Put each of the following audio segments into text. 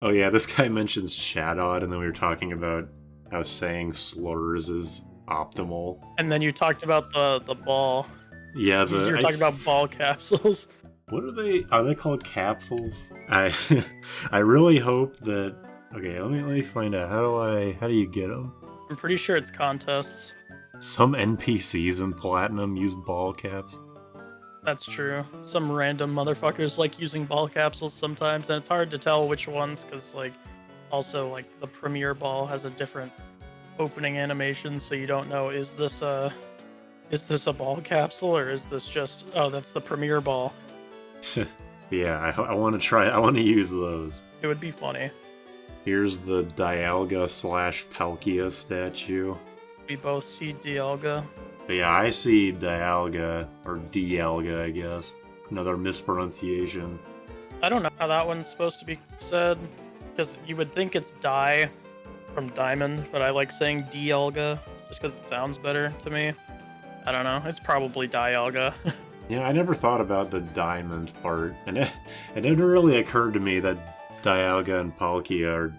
Oh yeah, this guy mentions Shadowed, and then we were talking about how saying slurs is optimal. And then you talked about the ball. Yeah, You were talking about ball capsules. What are they? Are they called capsules? I I really hope that. Okay, let me find out. How do you get them? I'm pretty sure it's contests. Some NPCs in Platinum use ball caps. That's true. Some random motherfuckers like using ball capsules sometimes, and it's hard to tell which ones, because, like, also, like, the Premier Ball has a different opening animation, so you don't know, is this a ball capsule, or is this just, oh, that's the Premier Ball? Yeah, I want to try. I want to use those. It would be funny. Here's the Dialga slash Palkia statue. We both see Dialga. But yeah, I see Dialga, or Dialga, I guess. Another mispronunciation. I don't know how that one's supposed to be said, because you would think it's Di from Diamond, but I like saying Dialga just because it sounds better to me. I don't know. It's probably Dialga. Yeah, I never thought about the diamond part, and it never really occurred to me that Dialga and Palkia are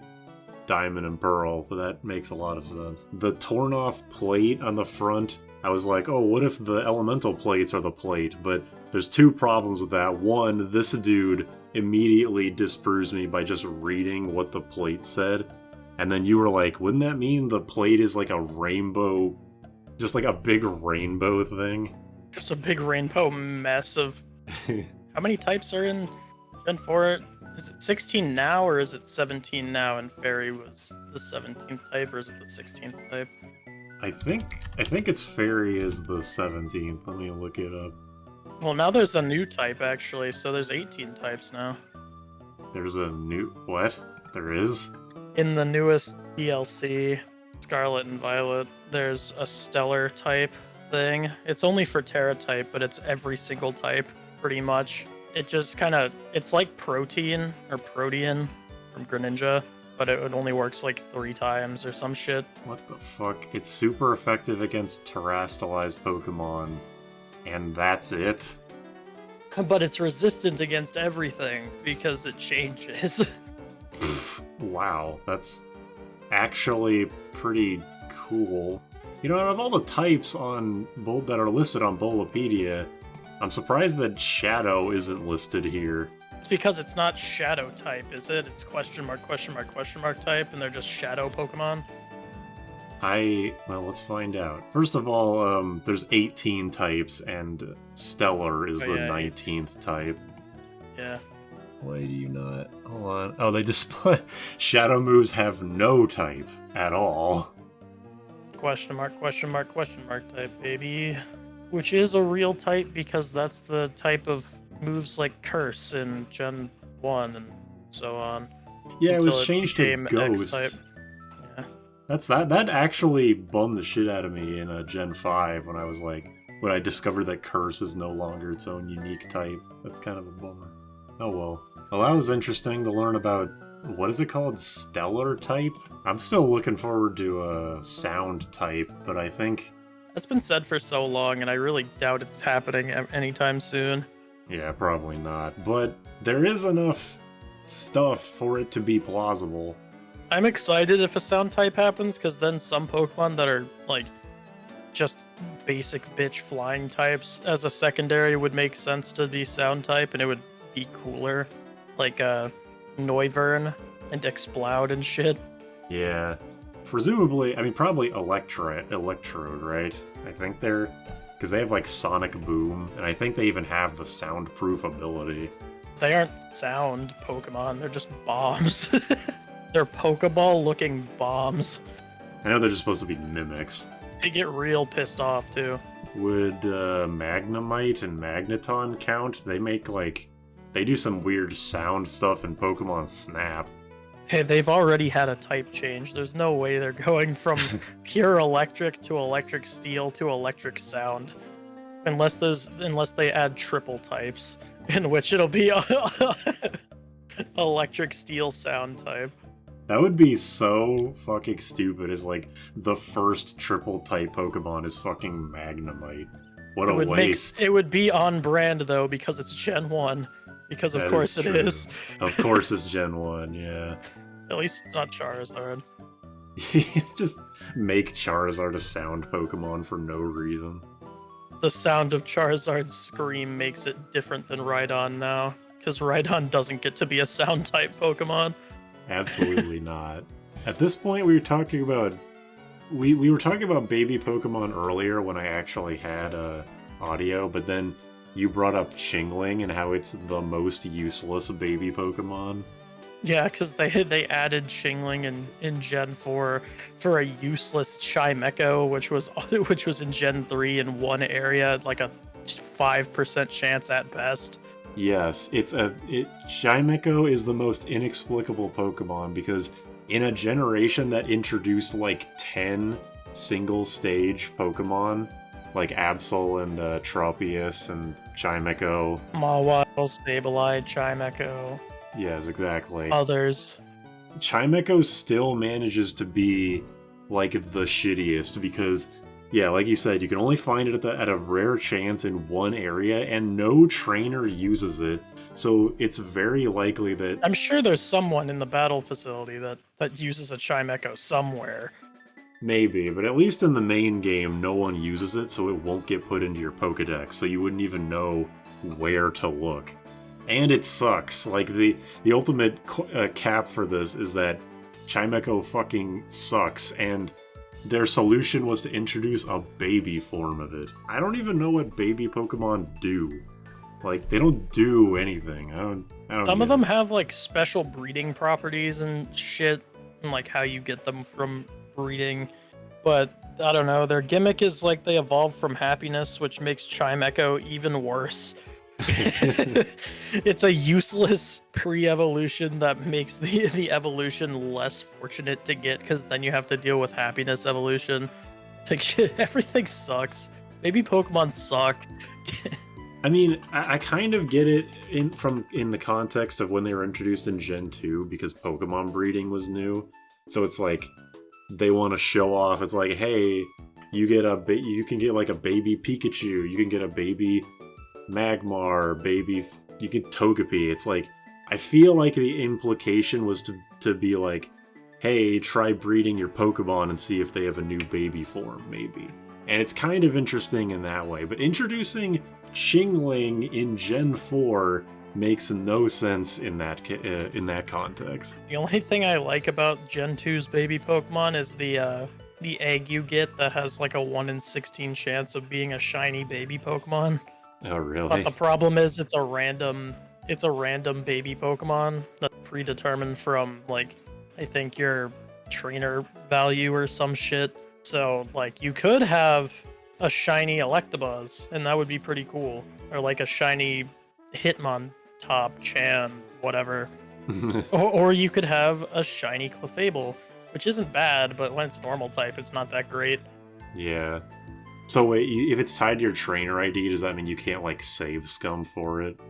diamond and pearl, but that makes a lot of sense. The torn off plate on the front, I was like, oh, what if the elemental plates are the plate? But there's two problems with that. One, this dude immediately disproves me by just reading what the plate said. And then you were like, wouldn't that mean the plate is like a rainbow, just like a big rainbow thing? Just a big rainbow mess of... How many types are in Gen 4? Is it 16 now, or is it 17 now, and Fairy was the 17th type, or is it the 16th type? I think it's Fairy is the 17th. Let me look it up. Well, now there's a new type, actually, so there's 18 types now. There's a new... what? There is? In the newest DLC, Scarlet and Violet, there's a Stellar type thing. It's only for Terra type, but it's every single type, pretty much. It just kind of... It's like Protein, or Protean, from Greninja, but it only works like 3 times or some shit. What the fuck? It's super effective against terastallized Pokemon, and that's it? But it's resistant against everything, because it changes. Wow, that's actually pretty cool. You know, out of all the types on that are listed on Bulbapedia, I'm surprised that Shadow isn't listed here. It's because it's not Shadow type, is it? It's question mark, question mark, question mark type, and they're just Shadow Pokemon? Well, let's find out. First of all, there's 18 types, and Stellar is the 19th type. Yeah. Why do you not? Hold on. Oh, they display... Shadow moves have no type at all. Question mark, question mark, question mark type, baby. Which is a real type, because that's the type of moves like Curse in Gen 1 and so on. Yeah, it was changed to Ghost. Yeah. That actually bummed the shit out of me in Gen 5 when I discovered that Curse is no longer its own unique type. That's kind of a bummer. Oh well. Well, that was interesting to learn about, what is it called? Stellar type? I'm still looking forward to a sound type, but I think... That's been said for so long, and I really doubt it's happening anytime soon. Yeah, probably not. But there is enough stuff for it to be plausible. I'm excited if a sound type happens, because then some Pokemon that are, like, just basic bitch flying types as a secondary would make sense to be sound type, and it would be cooler. Like, Noivern and Exploud and shit. Yeah. Presumably, I mean, probably Electrode, right? I think they're... Because they have, like, Sonic Boom, and I think they even have the soundproof ability. They aren't sound Pokemon, they're just bombs. They're Pokeball-looking bombs. I know they're just supposed to be mimics. They get real pissed off, too. Would Magnemite and Magneton count? They make, like... They do some weird sound stuff in Pokemon Snap. Hey, they've already had a type change. There's no way they're going from pure electric to electric steel to electric sound. Unless they add triple types, in which it'll be electric steel sound type. That would be so fucking stupid, is like, the first triple type Pokemon is fucking Magnemite. What a waste. It would be on brand, though, because it's Gen 1. because of That course is it true. is. Of course it's Gen 1, yeah. At least it's not Charizard. Just make Charizard a sound Pokemon for no reason. The sound of Charizard's scream makes it different than Rhydon now, because Rhydon doesn't get to be a sound type Pokemon. Absolutely not. At this point, we were talking about we were talking about baby Pokemon earlier when I actually had audio, but then you brought up Chingling and how it's the most useless baby Pokemon. Yeah, because they added Chingling in Gen 4 for a useless Chimecho, which was in Gen 3 in one area, like a 5% chance at best. Yes, Chimecho is the most inexplicable Pokemon because in a generation that introduced like 10 single stage Pokemon, like Absol and Tropius and Chimecho. Mawile, Sableye, Chimecho, Yes, exactly. others. Chimecho still manages to be like the shittiest because, yeah, like you said, you can only find it at a rare chance in one area, and no trainer uses it. So it's very likely that I'm sure there's someone in the battle facility that uses a Chimecho somewhere. maybe, but at least in the main game, no one uses it, so it won't get put into your Pokedex, so you wouldn't even know where to look. And it sucks. Like, the ultimate cap for this is that Chimecho fucking sucks, and their solution was to introduce a baby form of it. I don't even know what baby Pokemon do. Like, they don't do anything. I don't Some get of them it. have like special breeding properties and shit, and like how you get them from breeding. But I don't know. Their gimmick is like they evolve from happiness, which makes Chimecho even worse. It's a useless pre-evolution that makes the evolution less fortunate to get, because then you have to deal with happiness evolution. It's like shit, everything sucks. Maybe Pokemon suck. I mean, I kind of get it in the context of when they were introduced in Gen 2 because Pokemon breeding was new. So it's like they want to show off. It's like, hey, you can get like a baby Pikachu, you can get a baby Magmar, you get Togepi. It's like I feel like the implication was to be like, hey, try breeding your Pokemon and see if they have a new baby form, maybe. And it's kind of interesting in that way. But introducing Chingling in Gen 4 makes no sense in that context. The only thing I like about Gen 2's baby Pokemon is the egg you get that has like a 1 in 16 chance of being a shiny baby Pokemon. Oh, really? But the problem is it's a random baby Pokemon that's predetermined from like I think your trainer value or some shit. So like you could have a shiny Electabuzz and that would be pretty cool. Or like a shiny Hitmontop, Chan, whatever. Or you could have a shiny Clefable, which isn't bad, but when it's normal type, it's not that great. Yeah. So wait, if it's tied to your trainer ID, does that mean you can't like save scum for it?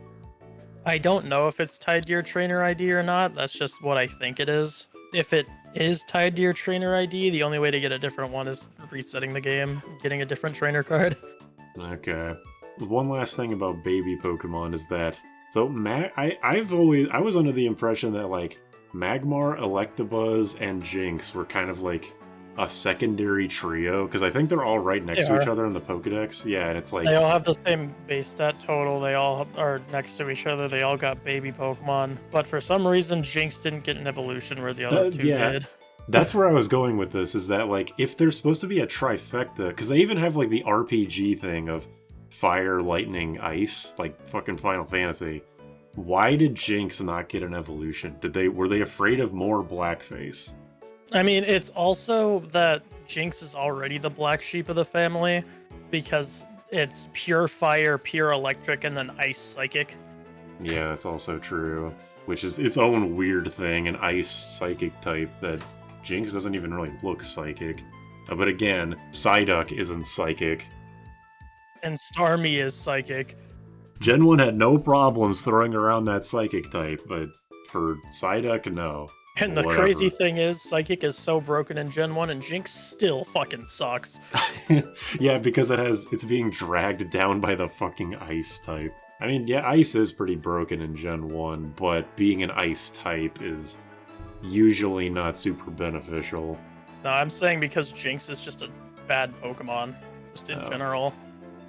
I don't know if it's tied to your trainer ID or not. That's just what I think it is. If it is tied to your trainer ID, the only way to get a different one is resetting the game, getting a different trainer card. Okay. One last thing about baby Pokemon is that I was under the impression that like Magmar, Electabuzz, and Jynx were kind of like a secondary trio because I think they're all right next to each other in the Pokedex. Yeah, and it's like They all have the same base stat total. They all are next to each other. They all got baby Pokemon. But for some reason, Jynx didn't get an evolution where the other two did. That's where I was going with this, is that like if there's supposed to be a trifecta, because they even have like the RPG thing of fire, lightning, ice, like fucking Final Fantasy. Why did Jynx not get an evolution? Were they afraid of more blackface? I mean, it's also that Jynx is already the black sheep of the family because it's pure fire, pure electric, and then ice psychic. Yeah, that's also true. Which is its own weird thing, an ice psychic type that Jynx doesn't even really look psychic. But again, Psyduck isn't psychic. And Starmie is psychic. Gen 1 had no problems throwing around that psychic type, but for Psyduck, no. And the crazy thing is, Psychic is so broken in Gen 1, and Jynx still fucking sucks. Yeah, because it's being dragged down by the fucking ice type. I mean, yeah, ice is pretty broken in Gen 1, but being an ice type is usually not super beneficial. No, I'm saying because Jynx is just a bad Pokemon, just in general.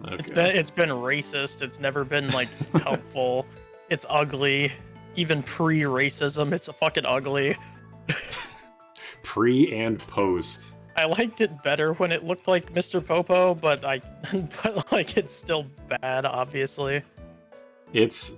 Okay. It's been racist. It's never been like helpful. It's ugly. Even pre-racism, it's a fucking ugly. Pre and post. I liked it better when it looked like Mr. Popo, but but like it's still bad, obviously. It's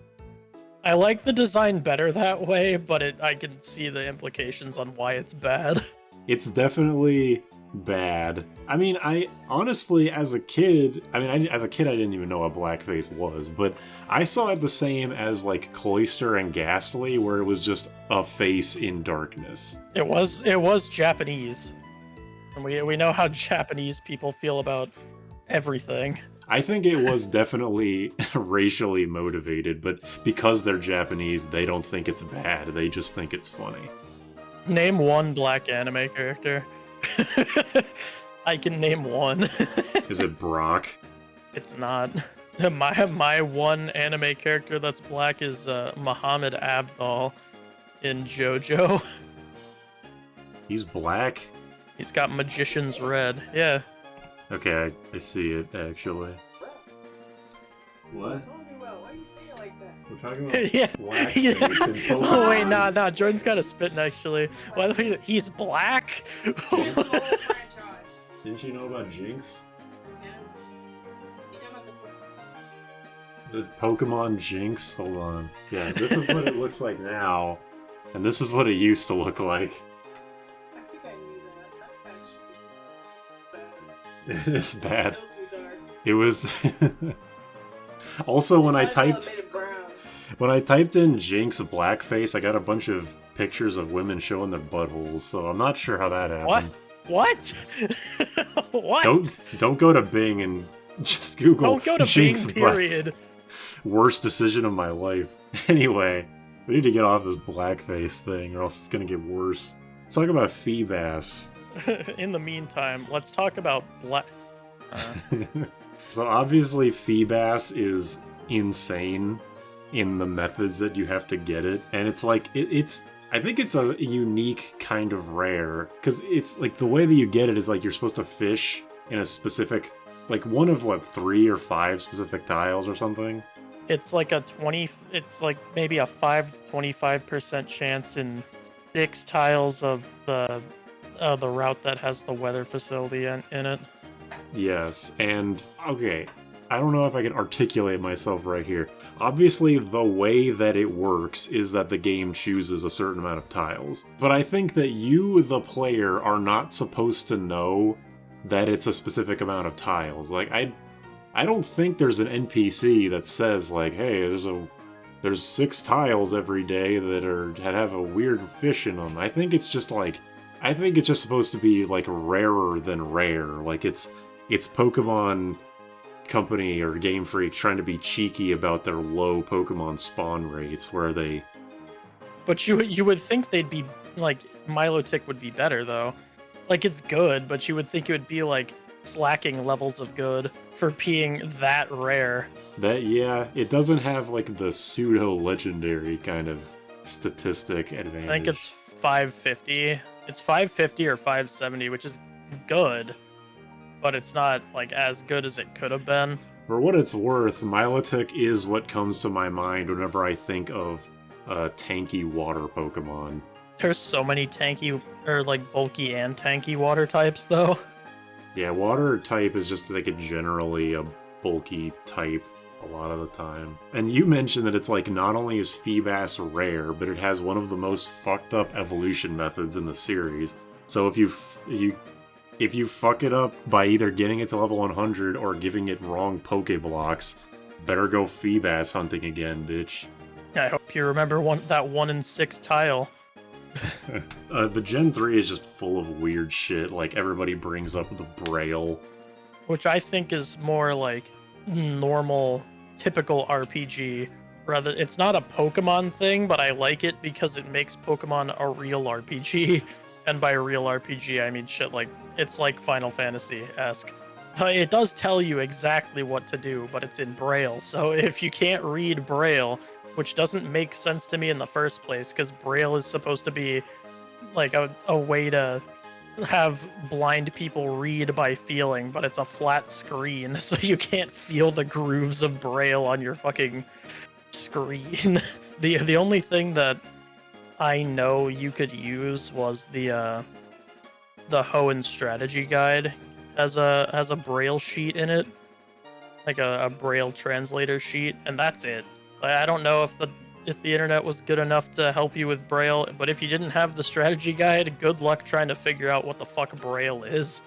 I like the design better that way, but I can see the implications on why it's bad. it's definitely bad. I mean, I honestly, as a kid, as a kid, I didn't even know what blackface was, but I saw it the same as like Cloyster and Ghastly, where it was just a face in darkness. It was Japanese, and we know how Japanese people feel about everything. I think it was definitely racially motivated, but because they're Japanese, they don't think it's bad. They just think it's funny. Name one black anime character. I can name one. Is it Brock? It's not. My one anime character that's black is Muhammad Abdul in JoJo. He's black? He's got magician's red. Yeah. Okay, I see it, actually. What? Why are you saying like that? We're talking about Yeah. blackface Yeah. and Pokemon. Oh wait, nah. Jordan's got a spit actually. By the way, he's black. It's the whole franchise. Didn't you know about Jynx? Yeah. You talking about the The Pokemon Jynx? Hold on. Yeah, this is what it looks like now, and this is what it used to look like. I think I knew that. That's actually bad. It's bad. Still too dark. It was... Also, when I Might as well typed... have made it brown. When I typed in Jynx blackface, I got a bunch of pictures of women showing their buttholes, so I'm not sure how that happened. What? What? Don't go to Bing and just Google Don't go to Jynx Bing, period. Worst decision of my life. Anyway, we need to get off this blackface thing, or else it's gonna get worse. Let's talk about Feebas. In the meantime, let's talk about black. So obviously Feebas is insane in the methods that you have to get it, and it's like it's I think it's a unique kind of rare, because it's like the way that you get it is like you're supposed to fish in a specific, like one of what, 3 or 5 specific tiles or something. It's like it's like maybe a 5 to 25% chance in 6 tiles of the route that has the weather facility in it. Yes, and okay, I don't know if I can articulate myself right here. Obviously, the way that it works is that the game chooses a certain amount of tiles. But I think that you, the player, are not supposed to know that it's a specific amount of tiles. Like, I don't think there's an NPC that says, like, hey, there's 6 tiles every day that have a weird fish in them. I think it's just supposed to be, like, rarer than rare. Like, it's Pokemon Company or Game Freak trying to be cheeky about their low Pokemon spawn rates, where they... But you would think they'd be, like, Milotic would be better, though. Like, it's good, but you would think it would be, like, slacking levels of good for being that rare. Yeah, it doesn't have, like, the pseudo-legendary kind of statistic advantage. I think it's 550. It's 550 or 570, which is good, but it's not, like, as good as it could have been. For what it's worth, Milotic is what comes to my mind whenever I think of tanky water Pokemon. There's so many tanky, or, like, bulky and tanky water types, though. Yeah, water type is just, like, generally a bulky type a lot of the time. And you mentioned that it's, like, not only is Feebas rare, but it has one of the most fucked up evolution methods in the series. So if you fuck it up by either getting it to level 100 or giving it wrong Pokeblocks, better go Feebas hunting again, bitch. I hope you remember that 1 in 6 tile. The Gen 3 is just full of weird shit, like everybody brings up the Braille. Which I think is more like normal, typical RPG. Rather, it's not a Pokemon thing, but I like it because it makes Pokemon a real RPG. And by real RPG, I mean shit like, it's like Final Fantasy-esque. it does tell you exactly what to do, but it's in Braille. So if you can't read Braille, which doesn't make sense to me in the first place, because Braille is supposed to be like a way to have blind people read by feeling, but it's a flat screen, so you can't feel the grooves of Braille on your fucking screen. The only thing that I know you could use was the Hoenn strategy guide has a Braille sheet in it, like a Braille translator sheet, and that's it. I don't know if the internet was good enough to help you with Braille, but if you didn't have the strategy guide, good luck trying to figure out what the fuck Braille is.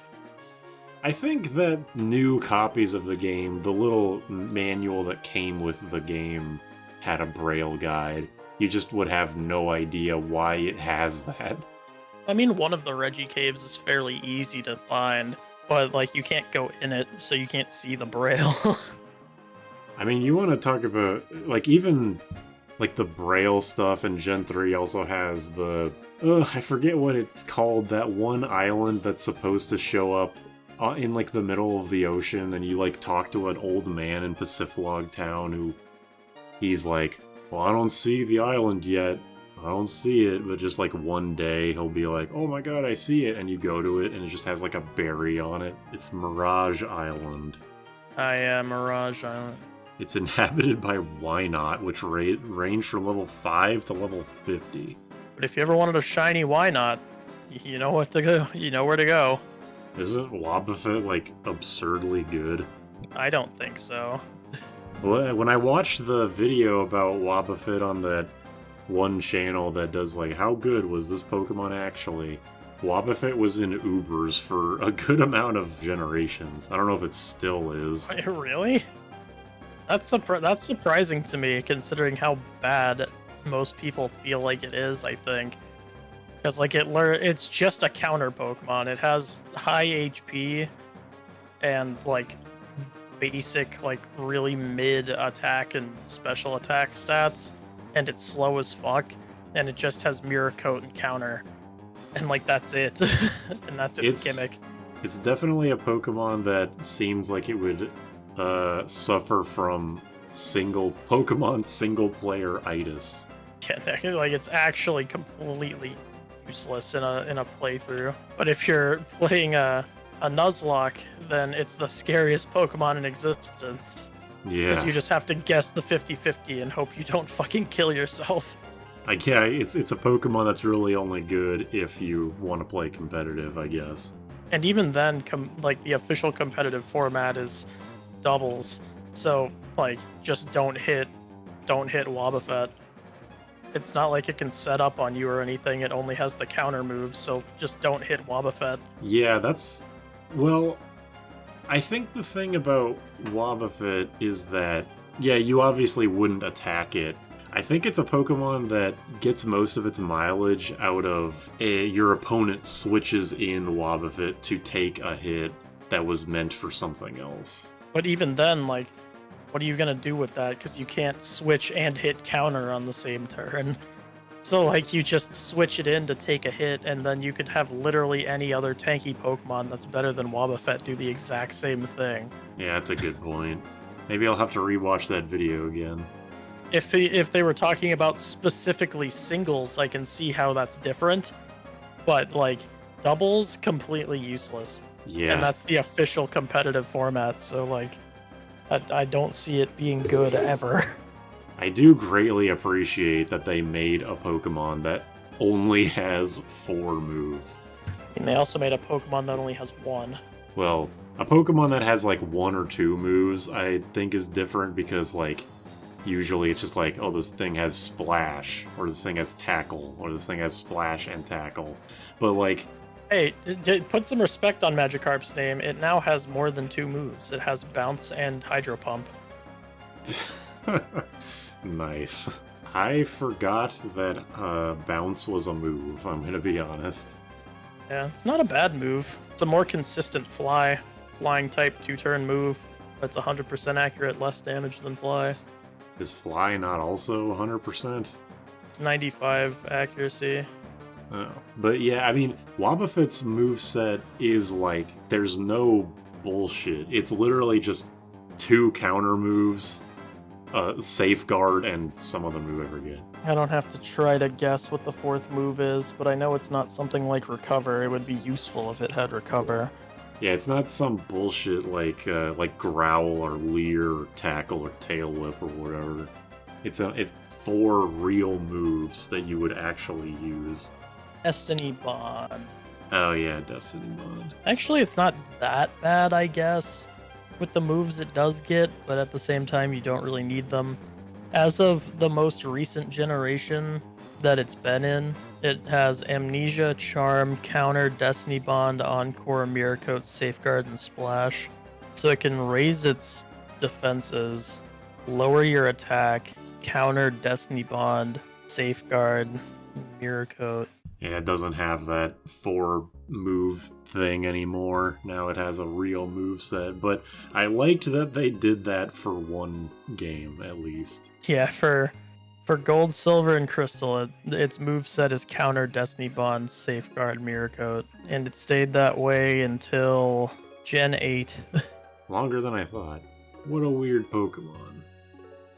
I think that new copies of the game, the little manual that came with the game, had a Braille guide. You just would have no idea why it has that. I mean, one of the Reggie caves is fairly easy to find, but like you can't go in it, so you can't see the Braille. I mean, you want to talk about, like, even, like, the Braille stuff, and Gen 3 also has the, I forget what it's called, that one island that's supposed to show up in, like, the middle of the ocean, and you, like, talk to an old man in Paciflog Town who, he's like, well, I don't see the island yet. I don't see it, but just, like, one day he'll be like, oh my god, I see it, and you go to it, and it just has, like, a berry on it. It's Mirage Island. Mirage Island. It's inhabited by Wynot, which range from level 5 to level 50. But if you ever wanted a shiny Wynot, you know what to go. You know where to go. Isn't Wobbuffet, like, absurdly good? I don't think so. When I watched the video about Wobbuffet on that one channel that does, like, how good was this Pokemon actually, Wobbuffet was in Ubers for a good amount of generations. I don't know if it still is. Wait, really? That's surprising to me, considering how bad most people feel like it is, I think. Because, like, it's just a counter Pokemon. It has high HP and, like, basic, like, really mid attack and special attack stats. And it's slow as fuck. And it just has Mirror Coat and counter. And, like, that's it. And that's its gimmick. It's definitely a Pokemon that seems like it would suffer from Pokemon single-player-itis. Yeah, like, it's actually completely useless in a playthrough. But if you're playing a Nuzlocke, then it's the scariest Pokemon in existence. Yeah. Because you just have to guess the 50-50 and hope you don't fucking kill yourself. Yeah, it's a Pokemon that's really only good if you want to play competitive, I guess. And even then, like, the official competitive format is doubles. So, like, just don't hit Wobbuffet. It's not like it can set up on you or anything. It only has the counter moves, so just don't hit Wobbuffet. Yeah, well, I think the thing about Wobbuffet is that, yeah, you obviously wouldn't attack it. I think it's a Pokemon that gets most of its mileage out of your opponent switches in Wobbuffet to take a hit that was meant for something else. But even then, like, what are you gonna do with that? Because you can't switch and hit counter on the same turn. So, like, you just switch it in to take a hit, and then you could have literally any other tanky Pokemon that's better than Wobbuffet do the exact same thing. Yeah, that's a good point. Maybe I'll have to rewatch that video again. If they were talking about specifically singles, I can see how that's different. But, like, doubles, completely useless. Yeah. And that's the official competitive format, so, like, I don't see it being good ever. I do greatly appreciate that they made a Pokemon that only has 4 moves. And they also made a Pokemon that only has 1. Well, a Pokemon that has, like, 1 or 2 moves, I think is different because, like, usually it's just like, oh, this thing has Splash, or this thing has Tackle, or this thing has Splash and Tackle. But, like... Hey, put some respect on Magikarp's name. It now has more than 2 moves. It has Bounce and Hydro Pump. Nice. I forgot that Bounce was a move, I'm gonna be honest. Yeah, it's not a bad move. It's a more consistent flying type 2-turn move. That's 100% accurate, less damage than Fly. Is Fly not also 100%? It's 95 accuracy. Oh. But yeah, I mean, Wobbuffet's moveset is like, there's no bullshit. It's literally just 2 counter moves, safeguard, and some other move I forget. I don't have to try to guess what the 4th move is, but I know it's not something like recover. It would be useful if it had recover. Yeah, it's not some bullshit like growl or leer or tackle or tail whip or whatever. It's 4 real moves that you would actually use. Destiny Bond. Oh yeah, Destiny Bond. Actually, it's not that bad, I guess. With the moves it does get, but at the same time, you don't really need them. As of the most recent generation that it's been in, it has Amnesia, Charm, Counter, Destiny Bond, Encore, Mirror Coat, Safeguard, and Splash. So it can raise its defenses, lower your attack, Counter, Destiny Bond, Safeguard, Mirror Coat. Yeah, it doesn't have that 4 move thing anymore. Now it has a real move set, but I liked that they did that for one game at least. Yeah, for Gold, Silver, and Crystal, its moveset is Counter, Destiny Bond, Safeguard, Mirror Coat, and it stayed that way until Gen 8. Longer than I thought. What a weird Pokemon.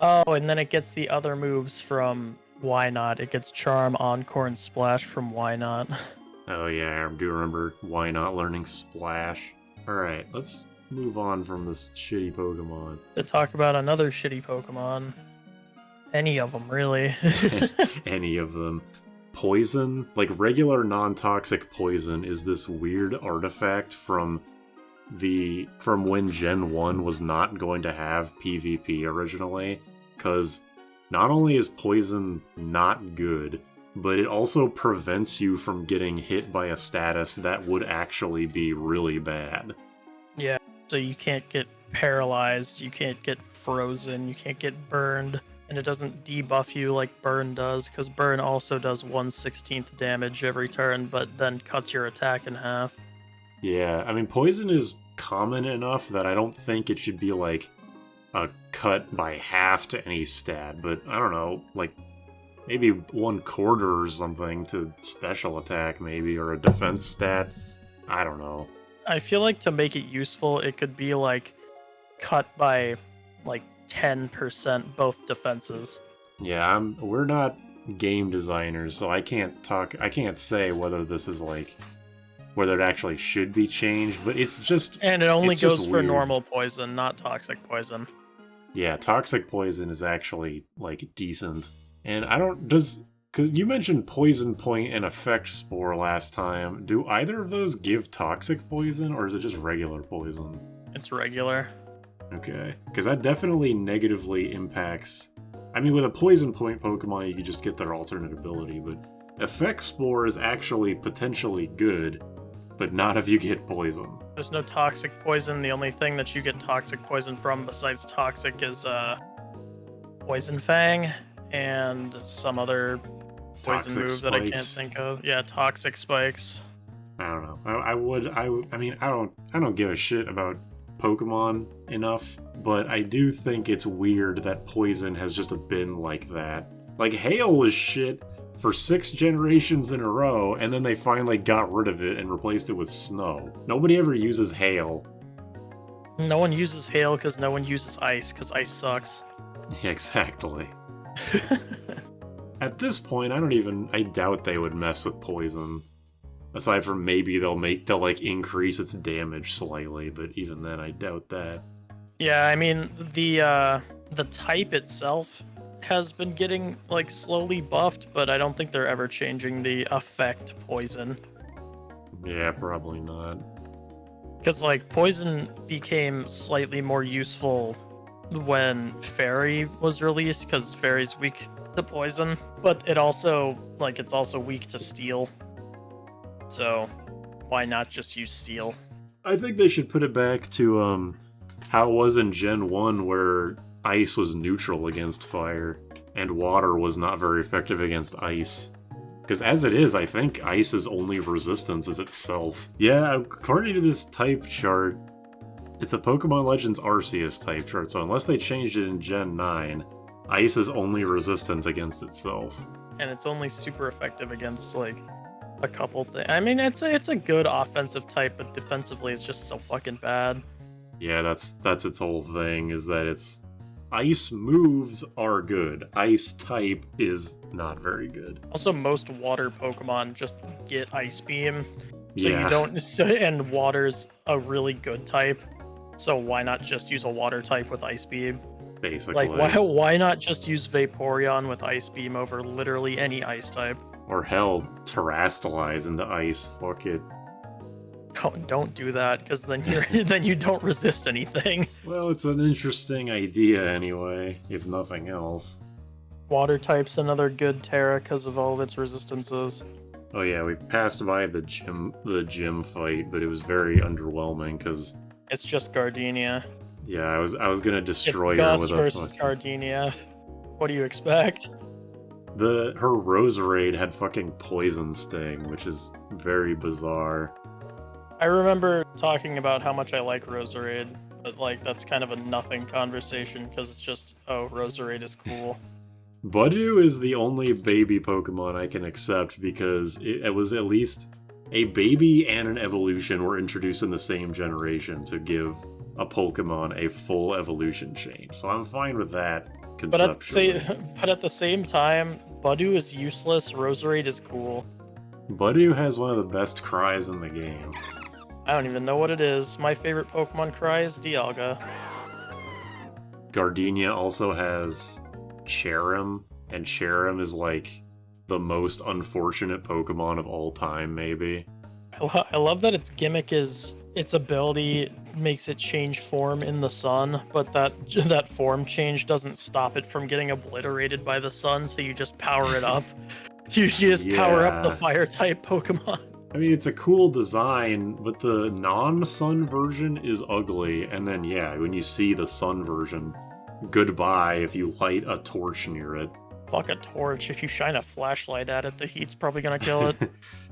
Oh, and then it gets the other moves from Why Not. It gets Charm, Encore, and Splash from Why Not. Oh yeah, I do remember Why Not learning Splash. Alright, let's move on from this shitty Pokemon. To talk about another shitty Pokemon. Any of them, really. Any of them. Poison, like regular non-toxic poison, is this weird artifact from when Gen 1 was not going to have PvP originally, because not only is poison not good, but it also prevents you from getting hit by a status that would actually be really bad. Yeah, so you can't get paralyzed, you can't get frozen, you can't get burned, and it doesn't debuff you like Burn does, because Burn also does 1/16 damage every turn, but then cuts your attack in half. Yeah, I mean, poison is common enough that I don't think it should be like a cut by half to any stat, but I don't know, like maybe 1/4 or something to special attack, maybe, or a defense stat. I don't know. I feel like to make it useful, it could be like cut by like 10% both defenses. Yeah, we're not game designers, so I can't say whether this is like whether it actually should be changed, but it's just And it only it's just goes for weird. normal poison, not toxic poison. Yeah, toxic poison is actually like decent. And I don't because you mentioned Poison Point and Effect Spore last time. Do either of those give toxic poison, or is it just regular poison? It's regular. Okay, because that definitely negatively impacts. I mean, with a Poison Point Pokemon, you can just get their alternate ability, but Effect Spore is actually potentially good, but not if you get poison. There's no toxic poison. The only thing that you get toxic poison from besides toxic is Poison Fang and some other poison Toxic move that I can't spikes. think of. Yeah, toxic spikes. I don't know. I mean, I don't give a shit about Pokemon enough, but I do think it's weird that poison has just been like that. Like, hail was shit for 6 generations in a row, and then they finally got rid of it and replaced it with snow. Nobody ever uses hail. No one uses hail because no one uses ice, because ice sucks. Yeah, exactly. At this point, I doubt they would mess with poison. Aside from maybe they'll like increase its damage slightly, but even then I doubt that. Yeah, I mean the type itself has been getting like slowly buffed, but I don't think they're ever changing the effect poison. Yeah, probably not. Because like poison became slightly more useful when Fairy was released, because Fairy's weak to poison, but it's also weak to steel. So why not just use steel? I think they should put it back to how it was in Gen 1, where ice was neutral against fire, and water was not very effective against ice. Because as it is, I think ice's only resistance is itself. Yeah, according to this type chart, it's a Pokemon Legends Arceus type chart, so unless they changed it in Gen 9, ice is only resistant against itself. And it's only super effective against like a couple things. I mean, it's a good offensive type, but defensively it's just so fucking bad. Yeah, that's its whole thing, is that it's ice moves are good. Ice type is not very good. Also, most water Pokemon just get Ice Beam, so Yeah. you don't. So, and water's a really good type, so why not just use a water type with Ice Beam? Basically. Like, why not just use Vaporeon with Ice Beam over literally any ice type? Or hell, terrastalize into ice. Fuck it. Don't do that, because then you're then you don't resist anything. Well, it's an interesting idea anyway, if nothing else. Water type's another good Terra because of all of its resistances. Oh yeah, we passed by the gym fight, but it was very underwhelming because It's just Gardenia. yeah, I was gonna destroy It's her Gus with a versus fucking... Gardenia. What do you expect? Her Roserade had fucking Poison Sting, which is very bizarre. I remember talking about how much I like Roserade, but like that's kind of a nothing conversation because it's just, oh, Roserade is cool. Budew is the only baby Pokemon I can accept because it was at least a baby and an evolution were introduced in the same generation to give a Pokemon a full evolution change. So I'm fine with that conceptually. But at the same time, Budew is useless, Roserade is cool. Budew has one of the best cries in the game. I don't even know what it is. My favorite Pokemon cry is Dialga. Gardenia also has Cherim, and Cherim is like the most unfortunate Pokemon of all time, maybe. I love that its gimmick is its ability makes it change form in the sun, but that form change doesn't stop it from getting obliterated by the sun, so you just power it up. You just power up the Yeah. fire type Pokemon. I mean, it's a cool design, but the non-sun version is ugly, and then yeah, when you see the sun version, goodbye if you light a torch near it. Fuck a torch. If you shine a flashlight at it, the heat's probably gonna kill it.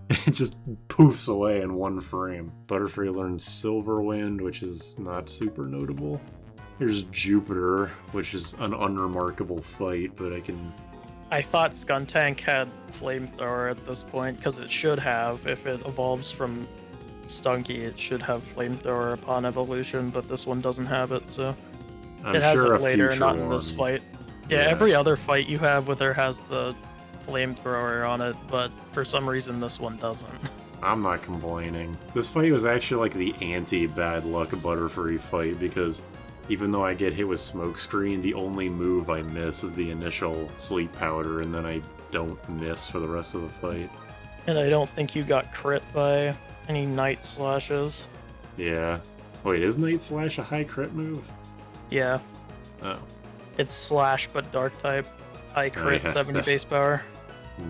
It just poofs away in one frame. Butterfree learns Silverwind, which is not super notable. Here's Jupiter, which is an unremarkable fight, but I thought Skuntank had Flamethrower at this point, because it should have. If it evolves from Stunky, it should have Flamethrower upon evolution, but this one doesn't have it, so... I'm It has sure it a later, future not in this one- fight. Yeah, every other fight you have with her has the Flamethrower on it, but for some reason this one doesn't. I'm not complaining. This fight was actually like the anti-bad luck Butterfree fight, because even though I get hit with Smokescreen, the only move I miss is the initial Sleep Powder, and then I don't miss for the rest of the fight. And I don't think you got crit by any Night Slashes. Yeah. Wait, is Night Slash a high crit move? Yeah, Oh. it's Slash but Dark type. High crit, yeah. 70 base power.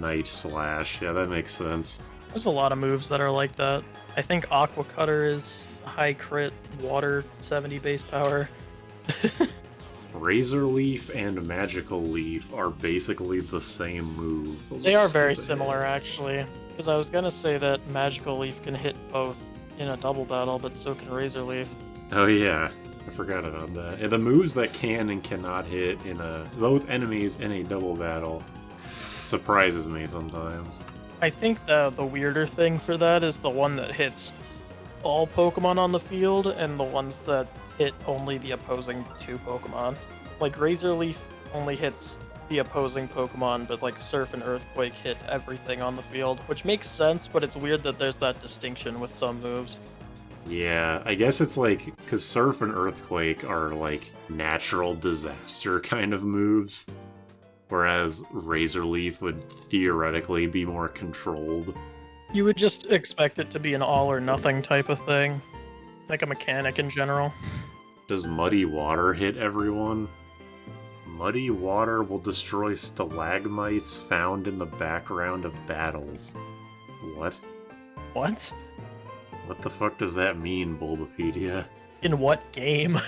Night Slash. Yeah, that makes sense. There's a lot of moves that are like that. I think Aqua Cutter is high crit, water, 70 base power. Razor Leaf and Magical Leaf are basically the same move. They are very similar, actually. Because I was gonna say that Magical Leaf can hit both in a double battle, but so can Razor Leaf. Oh yeah, I forgot about that. Yeah, the moves that can and cannot hit in both enemies in a double battle surprises me sometimes. I think the weirder thing for that is the one that hits all Pokemon on the field and the ones that hit only the opposing two Pokemon. Like Razor Leaf only hits the opposing Pokemon, but like Surf and Earthquake hit everything on the field, which makes sense, but it's weird that there's that distinction with some moves. Yeah, I guess it's like, because Surf and Earthquake are like natural disaster kind of moves, whereas Razor Leaf would theoretically be more controlled. You would just expect it to be an all or nothing type of thing, like a mechanic in general. Does Muddy Water hit everyone? Muddy Water will destroy stalagmites found in the background of battles. What? What? What the fuck does that mean, Bulbapedia? In what game?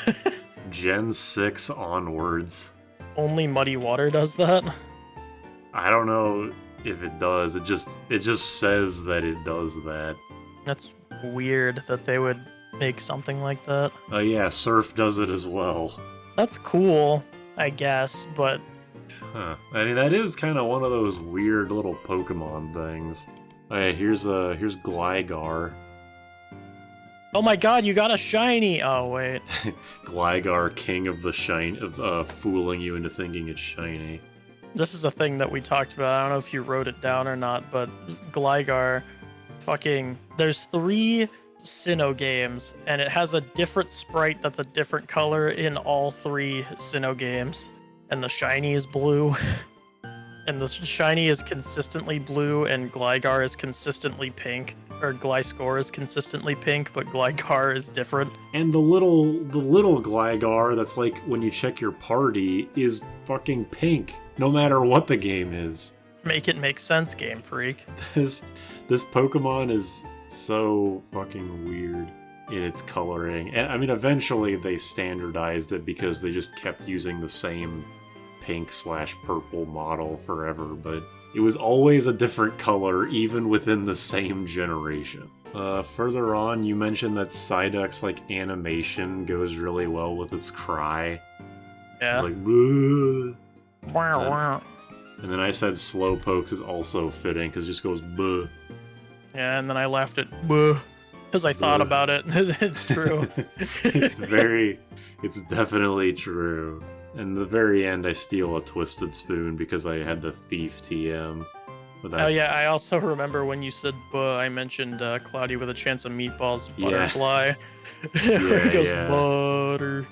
Gen 6 onwards. Only Muddy Water does that? I don't know if it does. It just says that it does that. That's weird that they would make something like that. Oh yeah, Surf does it as well. That's cool, I guess, but Huh. I mean, that is kind of one of those weird little Pokemon things. Hey, here's Gligar. Oh my god, you got a shiny! Oh, wait. Gligar, king of the shine of fooling you into thinking it's shiny. This is a thing that we talked about. I don't know if you wrote it down or not, but Gligar, there's 3 Sinnoh games, and it has a different sprite that's a different color in all 3 Sinnoh games. And the shiny is blue. And the shiny is consistently blue, and Gligar is consistently pink. Or Gliscor is consistently pink, but Gligar is different. And the little Gligar that's like when you check your party is fucking pink, no matter what the game is. Make it make sense, Game Freak. This Pokemon is so fucking weird in its coloring. And I mean, eventually they standardized it because they just kept using the same pink/purple model forever, but it was always a different color even within the same generation. Further on, you mentioned that Psyduck's like animation goes really well with its cry. Yeah. It's like, "Bleh." Wow, wow. And then I said Slowpoke's is also fitting because it just goes buh. Yeah, and then I laughed at because I thought Buh. about it. It's true. It's definitely true. And the very end, I steal a Twisted Spoon because I had the Thief TM. But Oh yeah, I also remember when you said buh, I mentioned Cloudy with a Chance of Meatballs Yeah. Butterfly. Yeah, It goes yeah. butter.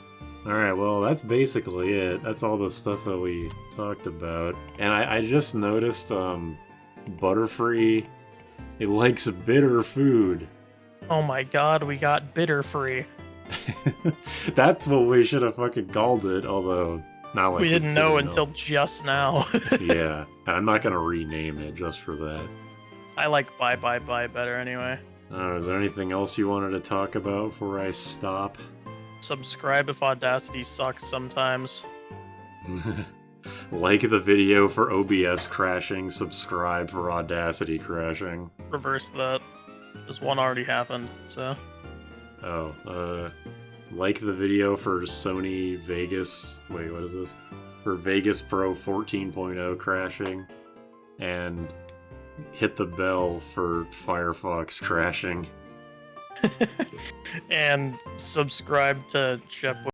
Alright, well, that's basically it. That's all the stuff that we talked about. And I just noticed, Butterfree, it likes bitter food. Oh my god, we got Bitterfree. That's what we should have fucking called it, although not like We didn't know could've until just now. Yeah, I'm not gonna rename it just for that. I like Bye Bye Bye better anyway. Is there anything else you wanted to talk about before I stop? Subscribe if Audacity sucks sometimes. Like the video for OBS crashing, subscribe for Audacity crashing. Reverse that. This one already happened, so. Like the video for Sony Vegas. Wait, what is this? For Vegas Pro 14.0 crashing. And hit the bell for Firefox crashing. And subscribe to Shep